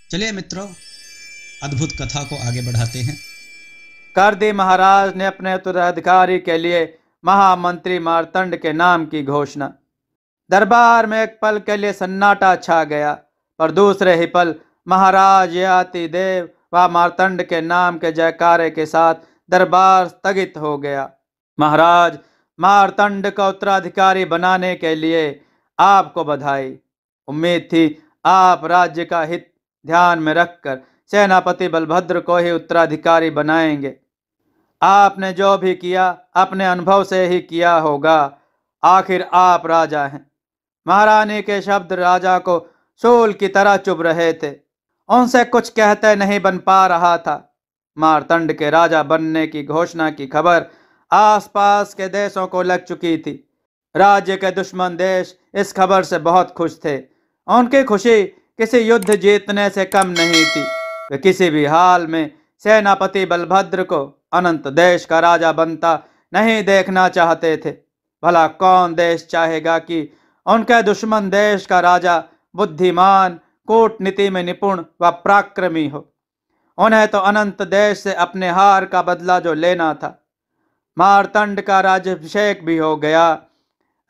चलिए मित्रों, अद्भुत कथा को आगे बढ़ाते हैं। करदी महाराज ने अपने उत्तराधिकारी के लिए महामंत्री मार्तंड के नाम की घोषणा। दरबार में एक पल के लिए सन्नाटा छा गया, पर दूसरे ही पल महाराज ययाति देव व मार्तंड के नाम के जयकारे के साथ दरबार स्थगित हो गया। महाराज, मार्तंड का उत्तराधिकारी बनाने के लिए आपको बधाई। उम्मीद थी आप राज्य का हित ध्यान में रखकर सेनापति बलभद्र को ही उत्तराधिकारी बनाएंगे। आपने जो भी किया अपने अनुभव से ही किया होगा, आखिर आप राजा हैं। महारानी के शब्द राजा को शूल की तरह चुभ रहे थे, उनसे कुछ कहते नहीं बन पा रहा था। मार्तंड के राजा बनने की घोषणा की खबर आसपास के देशों को लग चुकी थी। राज्य के दुश्मन देश इस खबर से बहुत खुश थे। उनकी खुशी किसी युद्ध जीतने से कम नहीं थी। वे किसी भी हाल में सेनापति बलभद्र को अनंत देश का राजा बनता नहीं देखना चाहते थे। भला कौन देश चाहेगा कि उनके दुश्मन देश का राजा बुद्धिमान, कूटनीति में निपुण व पराक्रमी हो। उन्हें तो अनंत देश से अपने हार का बदला जो लेना था। मार्तंड का राज्याभिषेक भी हो गया।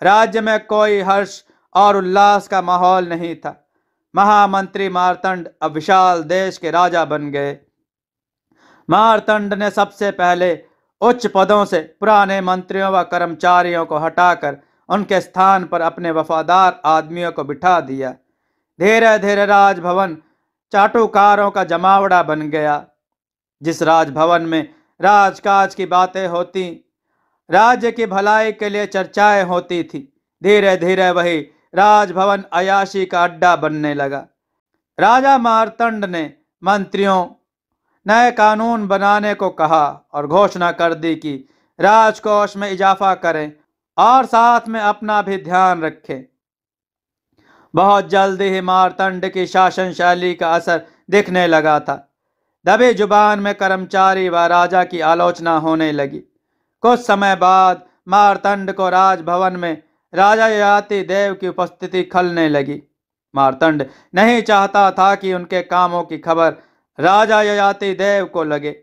राज्य में कोई हर्ष और उल्लास का माहौल नहीं था। महामंत्री मार्तंड अब विशाल देश के राजा बन गए। मार्तंड ने सबसे पहले उच्च पदों से पुराने मंत्रियों व कर्मचारियों को हटाकर उनके स्थान पर अपने वफादार आदमियों को बिठा दिया। धीरे धीरे राजभवन चाटुकारों का जमावड़ा बन गया। जिस राजभवन में राजकाज की बातें होती, राज्य की भलाई के लिए चर्चाएं होती थी, धीरे धीरे वही राजभवन अयाशी का अड्डा बनने लगा। राजा मार्तंड ने मंत्रियों नए कानून बनाने को कहा और घोषणा कर दी कि राजकोष में इजाफा करें और साथ में अपना भी ध्यान रखें। बहुत जल्दी ही मार्तंड की शासन शैली का असर दिखने लगा था। दबी जुबान में कर्मचारी व राजा की आलोचना होने लगी। कुछ समय बाद मार्तंड को राजभवन में राजा ययाति देव की उपस्थिति खलने लगी। मार्तंड नहीं चाहता था कि उनके कामों की खबर राजा ययाति देव को लगे।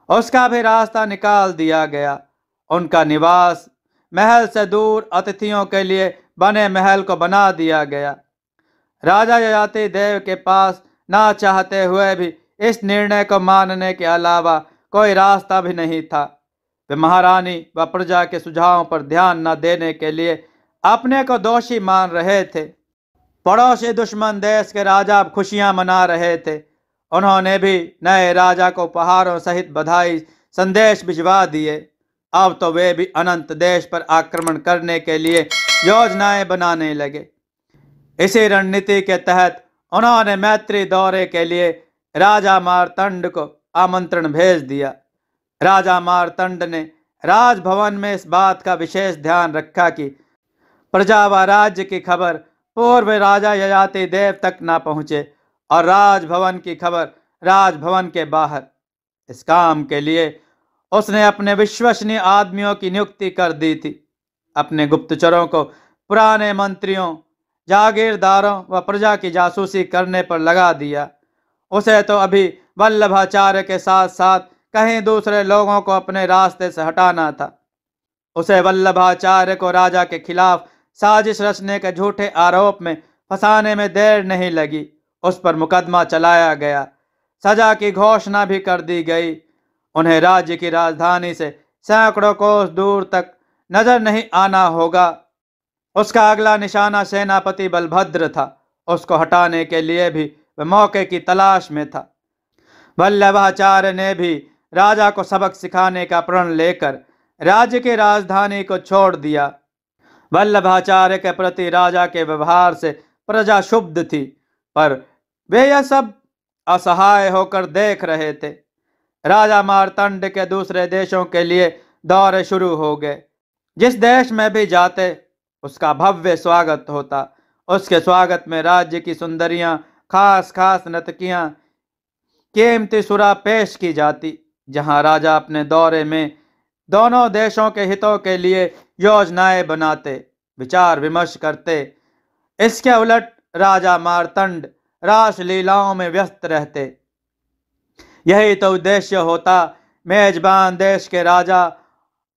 उसका भी रास्ता निकाल दिया गया। उनका निवास महल से दूर अतिथियों के लिए बने महल को बना दिया गया। राजा ययाति देव के पास ना चाहते हुए भी इस निर्णय को मानने के अलावा कोई रास्ता भी नहीं था। वे महारानी व प्रजा के सुझावों पर ध्यान न देने के लिए अपने को दोषी मान रहे थे। पड़ोसी दुश्मन देश के राजा अब खुशियां मना रहे थे। उन्होंने भी नए राजा को उपहारों सहित बधाई संदेश भिजवा दिए। अब तो वे भी अनंत देश पर आक्रमण करने के लिए योजनाएं बनाने लगे। इसी रणनीति के तहत उन्होंने मैत्री दौरे के लिए राजा मार्तंड को आमंत्रण भेज दिया। राजा मार्तंड ने राजभवन में इस बात का विशेष ध्यान रखा कि प्रजा व राज्य की खबर पूर्व राजा ययाति देव तक न पहुँचे और राजभवन की खबर राजभवन के बाहर। इस काम के लिए उसने अपने विश्वसनीय आदमियों की नियुक्ति कर दी थी। अपने गुप्तचरों को पुराने मंत्रियों, जागीरदारों व प्रजा की जासूसी करने पर लगा दिया। उसे तो अभी वल्लभाचार्य के साथ साथ कहीं दूसरे लोगों को अपने रास्ते से हटाना था। उसे वल्लभाचार्य को राजा के खिलाफ साजिश रचने के झूठे आरोप में फंसाने में देर नहीं लगी। उस पर मुकदमा चलाया गया। सजा की घोषणा भी कर दी गई। उन्हें राज्य की राजधानी से सैकड़ों कोस दूर तक नजर नहीं आना होगा। उसका अगला निशाना सेनापति बलभद्र था। उसको हटाने के लिए भी वह मौके की तलाश में था। वल्लभाचार्य ने भी राजा को सबक सिखाने का प्रण लेकर राज्य की राजधानी को छोड़ दिया। वल्लभाचार्य के प्रति राजा के व्यवहार से प्रजा क्षुब्ध थी, पर वे यह सब असहाय होकर देख रहे थे। राजा मार्तंड के दूसरे देशों के लिए दौरे शुरू हो गए। जिस देश में भी जाते उसका भव्य स्वागत होता। उसके स्वागत में राज्य की सुंदरियां, खास खास नर्तकियां, कीमती सुरा पेश की जाती। जहां राजा अपने दौरे में दोनों देशों के हितों के लिए योजनाएं बनाते, विचार विमर्श करते। इसके उलट राजा मार्तंड रासलीलाओं में व्यस्त रहते। यही तो उद्देश्य होता मेजबान देश के राजा,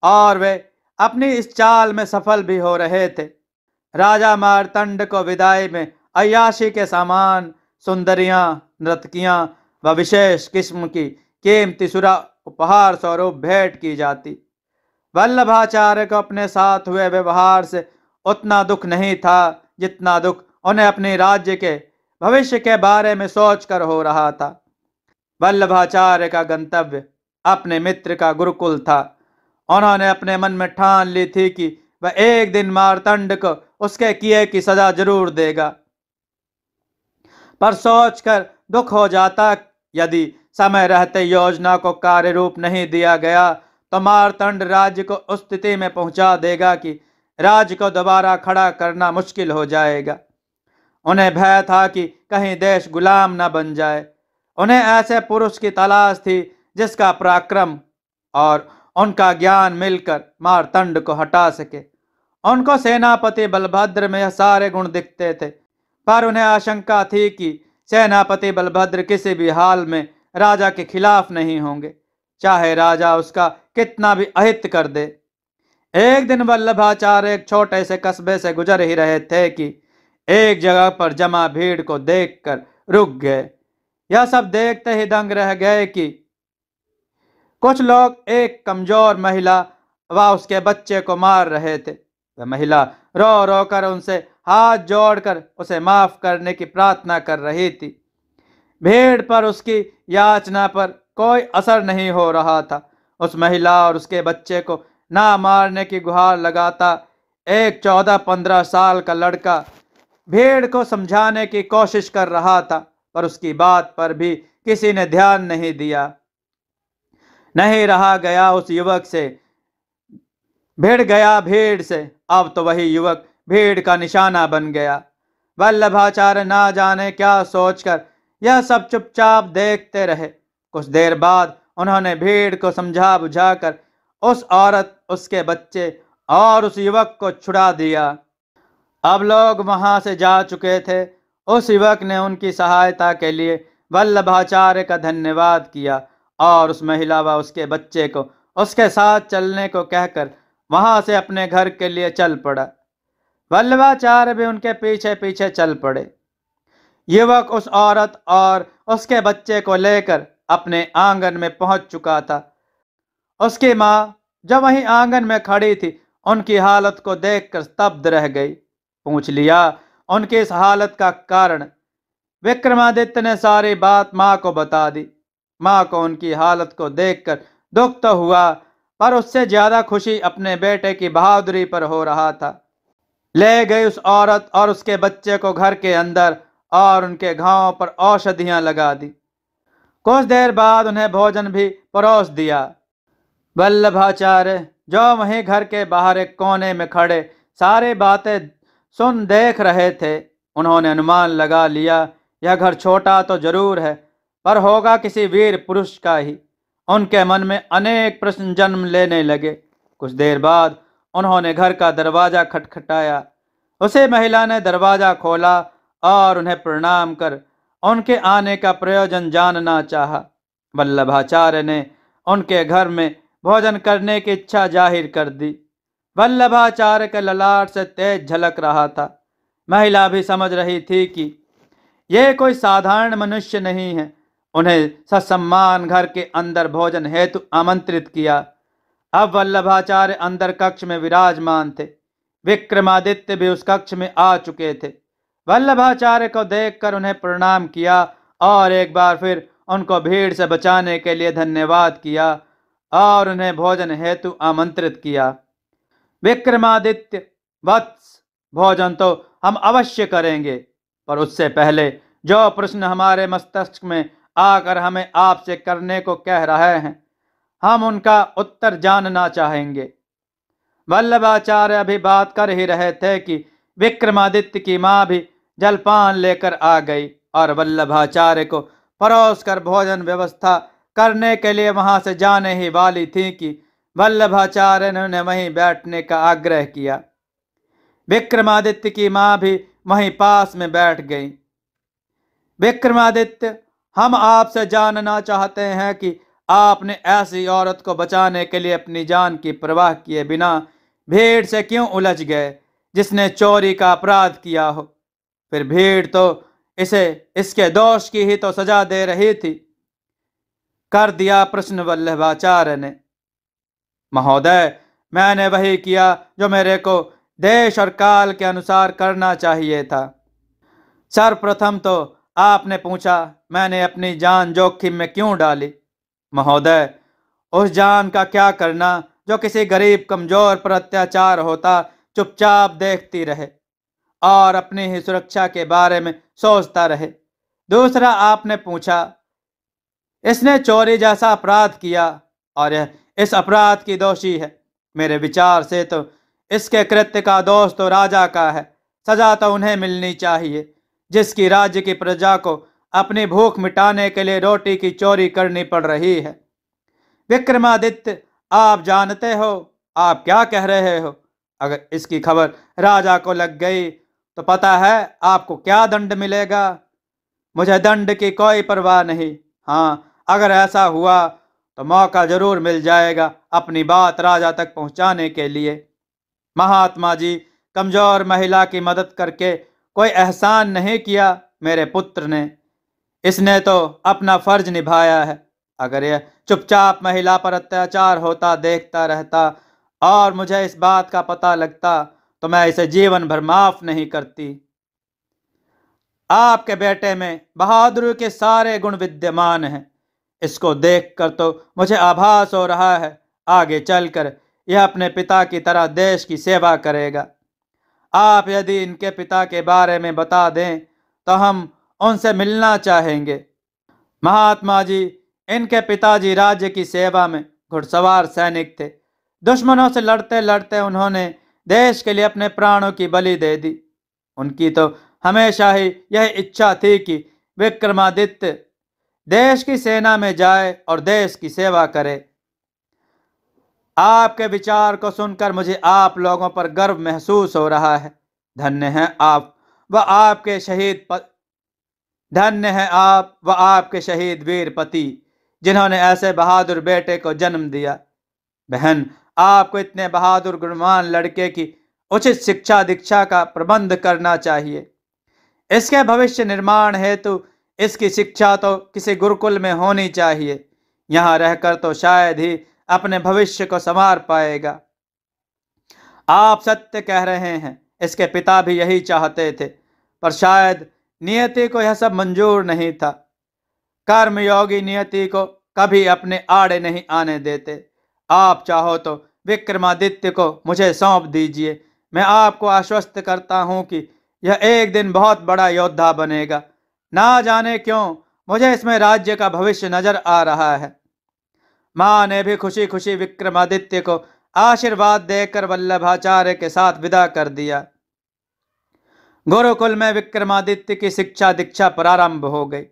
और वे अपनी इस चाल में सफल भी हो रहे थे। राजा मार्तंड को विदाई में अय्याशी के सामान, सुंदरियां, नर्तकियां व विशेष किस्म की कीमती सुरा उपहार स्वरूप भेंट की जाती। वल्लभाचार्य को अपने साथ हुए व्यवहार से उतना दुख नहीं था जितना दुख उन्हें अपने राज्य के भविष्य के बारे में सोचकर हो रहा था। वल्लभाचार्य का गंतव्य अपने मित्र का गुरुकुल था। उन्होंने अपने मन में ठान ली थी कि वह एक दिन मार्तंड को उसके किए की सजा जरूर देगा। पर सोचकर दुख हो जाता, यदि समय रहते योजना को कार्य रूप नहीं दिया गया तो मार्तंड राज्य को उस स्थिति में पहुंचा देगा कि राज्य को दोबारा खड़ा करना मुश्किल हो जाएगा। उन्हें भय था कि कहीं देश गुलाम न बन जाए। उन्हें ऐसे पुरुष की तलाश थी जिसका पराक्रम और उनका ज्ञान मिलकर मार्तंड को हटा सके। उनको सेनापति बलभद्र में यह सारे गुण दिखते थे, पर उन्हें आशंका थी कि सेनापति बलभद्र किसी भी हाल में राजा के खिलाफ नहीं होंगे, चाहे राजा उसका कितना भी अहित कर दे। एक दिन वल्लभाचार्य एक छोटे से कस्बे से गुजर ही रहे थे कि एक जगह पर जमा भीड़ को देखकर रुक गए। यह सब देखते ही दंग रह गए कि कुछ लोग एक कमजोर महिला व उसके बच्चे को मार रहे थे। वह महिला रो रो कर उनसे हाथ जोड़कर उसे माफ करने की प्रार्थना कर रही थी। भीड़ पर उसकी याचना पर कोई असर नहीं हो रहा था। उस महिला और उसके बच्चे को ना मारने की गुहार लगाता एक 14-15 साल का लड़का भीड़ को समझाने की कोशिश कर रहा था, पर उसकी बात पर भी किसी ने ध्यान नहीं दिया। नहीं रहा गया उस युवक से, भिड़ गया भीड़ से। अब तो वही युवक भीड़ का निशाना बन गया। वल्लभाचार्य ना जाने क्या सोचकर यह सब चुपचाप देखते रहे। कुछ देर बाद उन्होंने भीड़ को समझा बुझाकर उस औरत, उसके बच्चे और उस युवक को छुड़ा दिया। अब लोग वहां से जा चुके थे। उस युवक ने उनकी सहायता के लिए वल्लभाचार्य का धन्यवाद किया और उस महिला व उसके बच्चे को उसके साथ चलने को कहकर वहां से अपने घर के लिए चल पड़ा। वल्लभाचार्य भी उनके पीछे पीछे चल पड़े। युवक उस औरत और उसके बच्चे को लेकर अपने आंगन में पहुंच चुका था। उसकी माँ जो वहीं आंगन में खड़ी थी, उनकी हालत को देखकर स्तब्ध रह गई। पूछ लिया उनकी इस हालत का कारण। विक्रमादित्य ने सारी बात माँ को बता दी। माँ को उनकी हालत को देखकर दुख तो हुआ, पर उससे ज्यादा खुशी अपने बेटे की बहादुरी पर हो रहा था। ले गई उस औरत और उसके बच्चे को घर के अंदर और उनके घावों पर औषधियां लगा दी। कुछ देर बाद उन्हें भोजन भी परोस दिया। वल्लभाचार्य जो वहीं घर के बाहर एक कोने में खड़े सारी बातें सुन देख रहे थे, उन्होंने अनुमान लगा लिया यह घर छोटा तो जरूर है, पर होगा किसी वीर पुरुष का ही। उनके मन में अनेक प्रश्न जन्म लेने लगे। कुछ देर बाद उन्होंने घर का दरवाजा खटखटाया। उसे महिला ने दरवाजा खोला और उन्हें प्रणाम कर उनके आने का प्रयोजन जानना चाहा। वल्लभाचार्य ने उनके घर में भोजन करने की इच्छा जाहिर कर दी। वल्लभाचार्य के ललाट से तेज झलक रहा था। महिला भी समझ रही थी कि यह कोई साधारण मनुष्य नहीं है। उन्हें ससम्मान घर के अंदर भोजन हेतु आमंत्रित किया। अब वल्लभाचार्य अंदर कक्ष में विराजमान थे। विक्रमादित्य भी उस कक्ष में आ चुके थे। वल्लभाचार्य को देखकर उन्हें प्रणाम किया और एक बार फिर उनको भीड़ से बचाने के लिए धन्यवाद किया और उन्हें भोजन हेतु आमंत्रित किया। विक्रमादित्य वत्स, भोजन तो हम अवश्य करेंगे, पर उससे पहले जो प्रश्न हमारे मस्तिष्क में आकर हमें आपसे करने को कह रहे हैं, हम उनका उत्तर जानना चाहेंगे। वल्लभाचार्य अभी बात कर ही रहे थे कि विक्रमादित्य की माँ भी जलपान लेकर आ गई और वल्लभाचार्य को परोस कर भोजन व्यवस्था करने के लिए वहां से जाने ही वाली थी कि वल्लभाचार्य ने उन्हें वहीं बैठने का आग्रह किया। विक्रमादित्य की माँ भी वहीं पास में बैठ गई। विक्रमादित्य, हम आपसे जानना चाहते हैं कि आपने ऐसी औरत को बचाने के लिए अपनी जान की परवाह किए बिना भीड़ से क्यों उलझ गए जिसने चोरी का अपराध किया हो। फिर भीड़ तो इसे इसके दोष की ही तो सजा दे रही थी, कर दिया प्रश्न वल्लभाचार्य ने। महोदय, मैंने वही किया जो मेरे को देश और काल के अनुसार करना चाहिए था। सर्वप्रथम तो आपने पूछा मैंने अपनी जान जोखिम में क्यों डाली। महोदय, उस जान का क्या करना जो किसी गरीब कमजोर पर अत्याचार होता चुपचाप देखती रहे और अपनी ही सुरक्षा के बारे में सोचता रहे। दूसरा आपने पूछा, इसने चोरी जैसा अपराध किया और यह इस अपराध की दोषी है। मेरे विचार से तो इसके कृत्य का दोष तो राजा का है, सजा तो उन्हें मिलनी चाहिए जिसकी राज्य की प्रजा को अपनी भूख मिटाने के लिए रोटी की चोरी करनी पड़ रही है। विक्रमादित्य, आप जानते हो आप क्या कह रहे हो। अगर इसकी खबर राजा को लग गई तो पता है आपको क्या दंड मिलेगा। मुझे दंड की कोई परवाह नहीं। हाँ, अगर ऐसा हुआ तो मौका जरूर मिल जाएगा अपनी बात राजा तक पहुंचाने के लिए। महात्मा जी, कमजोर महिला की मदद करके कोई एहसान नहीं किया मेरे पुत्र ने। इसने तो अपना फर्ज निभाया है। अगर यह चुपचाप महिला पर अत्याचार होता देखता रहता और मुझे इस बात का पता लगता तो मैं इसे जीवन भर माफ नहीं करती। आपके बेटे में बहादुरी के सारे गुण विद्यमान हैं। इसको देखकर तो मुझे आभास हो रहा है आगे चलकर यह अपने पिता की तरह देश की सेवा करेगा। आप यदि इनके पिता के बारे में बता दें तो हम उनसे मिलना चाहेंगे। महात्मा जी, इनके पिताजी राज्य की सेवा में घुड़सवार सैनिक थे। दुश्मनों से लड़ते लड़ते उन्होंने देश के लिए अपने प्राणों की बलि दे दी। उनकी तो हमेशा ही यह इच्छा थी कि विक्रमादित्य देश की सेना में जाए और देश की सेवा करे। आपके विचार को सुनकर मुझे आप लोगों पर गर्व महसूस हो रहा है। धन्य हैं आप व आपके शहीद वीर पति जिन्होंने ऐसे बहादुर बेटे को जन्म दिया। बहन, आपको इतने बहादुर गुणवान लड़के की उचित शिक्षा दीक्षा का प्रबंध करना चाहिए। इसके भविष्य निर्माण हेतु इसकी शिक्षा तो किसी गुरुकुल में होनी चाहिए। यहाँ रहकर तो शायद ही अपने भविष्य को संवार पाएगा। आप सत्य कह रहे हैं, इसके पिता भी यही चाहते थे, पर शायद नियति को यह सब मंजूर नहीं था। कर्मयोगी नियति को कभी अपने आड़े नहीं आने देते। आप चाहो तो विक्रमादित्य को मुझे सौंप दीजिए। मैं आपको आश्वस्त करता हूं कि यह एक दिन बहुत बड़ा योद्धा बनेगा। ना जाने क्यों मुझे इसमें राज्य का भविष्य नजर आ रहा है। मां ने भी खुशी खुशी विक्रमादित्य को आशीर्वाद देकर वल्लभाचार्य के साथ विदा कर दिया। गुरुकुल में विक्रमादित्य की शिक्षा दीक्षा प्रारंभ हो गई।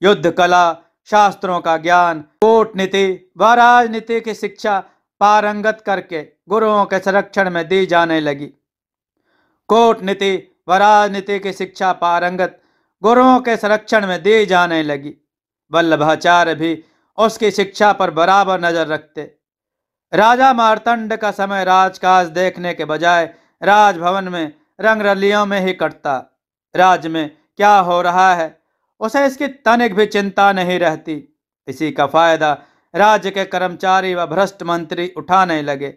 युद्ध कला, शास्त्रों का ज्ञान, कूटनीति व राजनीति की शिक्षा पारंगत करके गुरुओं के संरक्षण में दी जाने लगी। कूटनीति व राजनीति की शिक्षा पारंगत गुरुओं के संरक्षण में दी जाने लगी। वल्लभाचार्य भी उसकी शिक्षा पर बराबर नजर रखते। राजा मार्तंड का समय राजकाज देखने के बजाय राजभवन में रंगरलियों में ही कटता। राज्य में क्या हो रहा है उसे इसकी तनिक भी चिंता नहीं रहती। इसी का फायदा राज्य के कर्मचारी व भ्रष्ट मंत्री उठाने लगे।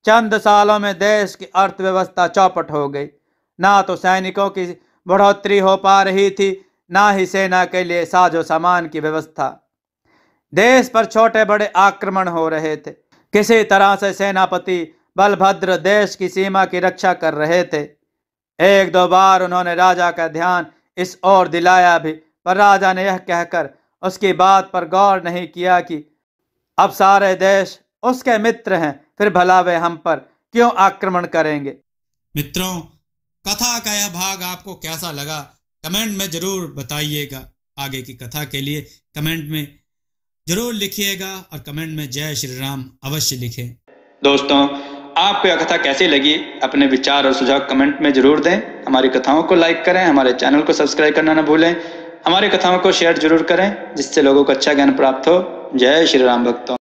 चंद सालों में देश की अर्थव्यवस्था चौपट हो गई। ना तो सैनिकों की बढ़ोतरी हो पा रही थी, ना ही सेना के लिए साजो सामान की व्यवस्था। देश पर छोटे बड़े आक्रमण हो रहे थे। किसी तरह से सेनापति बलभद्र देश की सीमा की रक्षा कर रहे थे। एक दो बार उन्होंने राजा का ध्यान इस ओर दिलाया भी, पर राजा ने यह कहकर उसकी बात पर गौर नहीं किया कि अब सारे देश उसके मित्र हैं, फिर भला वे हम पर क्यों आक्रमण करेंगे। मित्रों, कथा का यह भाग आपको कैसा लगा कमेंट में जरूर बताइएगा। आगे की कथा के लिए कमेंट में जरूर लिखिएगा और कमेंट में जय श्री राम अवश्य लिखें। दोस्तों, आपको यह कथा कैसी लगी अपने विचार और सुझाव कमेंट में जरूर दें। हमारी कथाओं को लाइक करें, हमारे चैनल को सब्सक्राइब करना न भूलें हमारी कथाओं को शेयर जरूर करें जिससे लोगों को अच्छा ज्ञान प्राप्त हो। जय श्री राम भक्तों।